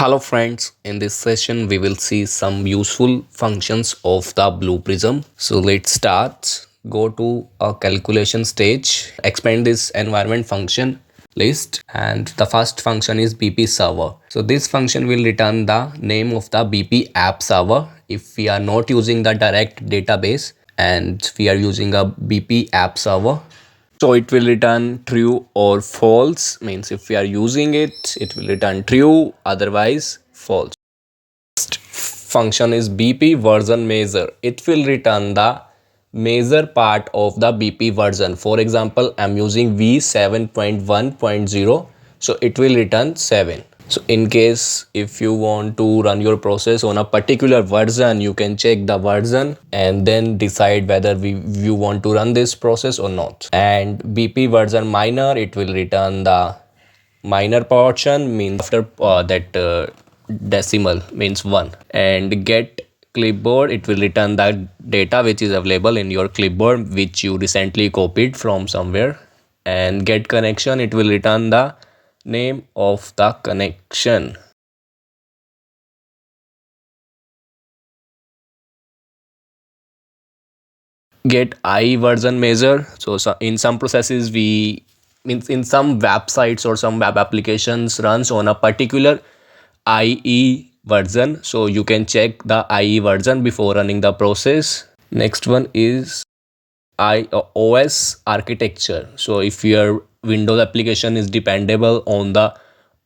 Hello friends, in this session we will see some useful functions of the BluePrism. So let's start. Go to a calculation stage, expand this environment function list, and the first function is BPServer. So this function will return the name of the BP app server if we are not using the direct database and we are using a BP app server. So it will return true or false, means if we are using it, it will return true, otherwise false. Next function is BPServer. It will return the major part of the BP version. For example, I'm using v7.1.0, so it will return 7. So in case if you want to run your process on a particular version, you can check the version and then decide whether you want to run this process or not. And BPServer, it will return the minor portion, means after that decimal means 1. And GetClipboard, it will return the data which is available in your clipboard which you recently copied from somewhere. And GetConnection, it will return the name of the connection. GetIEVersionMajor. So in some processes we means in some websites or some web applications runs on a particular IE version, so you can check the IE version before running the process. Next one is OS architecture. So if your Windows application is dependable on the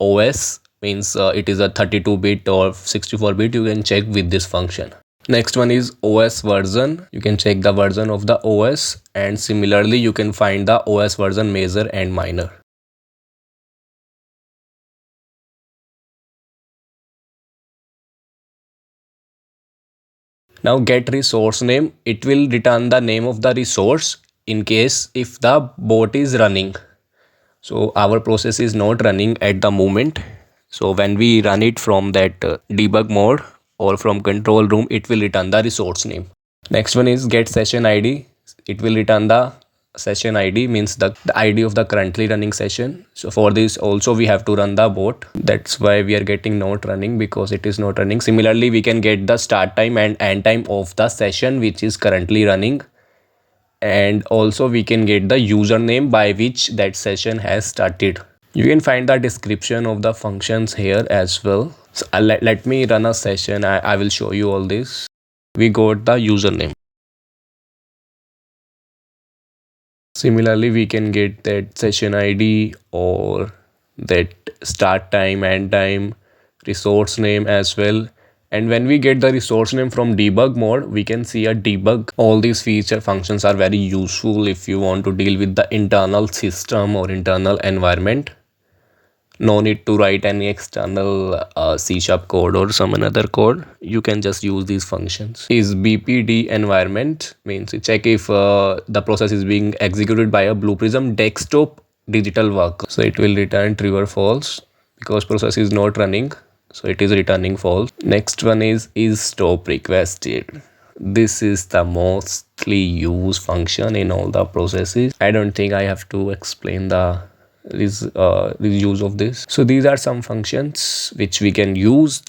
OS, means it is a 32-bit or 64-bit, you can check with this function. Next one is OS version. You can check the version of the OS, and similarly you can find the OS version major and minor. Now GetResourceName, it will return the name of the resource in case if the bot is running. So our process is not running at the moment. So when we run it from that debug mode or from control room, it will return the resource name. Next one is GetSessionId. It will return the session ID, means the ID of the currently running session. So for this also we have to run the bot. That's why we are getting not running, because it is not running. Similarly, we can get the start time and end time of the session which is currently running. And also we can get the username by which that session has started. You can find the description of the functions here as well. So let me run a session. I will show you all this. We got the username. Similarly, we can get that session ID or that start time, end time, resource name as well. And when we get the resource name from debug mode, we can see a debug. All these feature functions are very useful if you want to deal with the internal system or internal environment. No need to write any external C# code or some another code. You can just use these functions. Is BPD environment, means check if the process is being executed by a BluePrism desktop digital worker. So it will return true or false because process is not running. So it is returning false. Next one is isstoprequested. This is the mostly used function in all the processes. I don't think I have to explain the use of this. So these are some functions which we can use.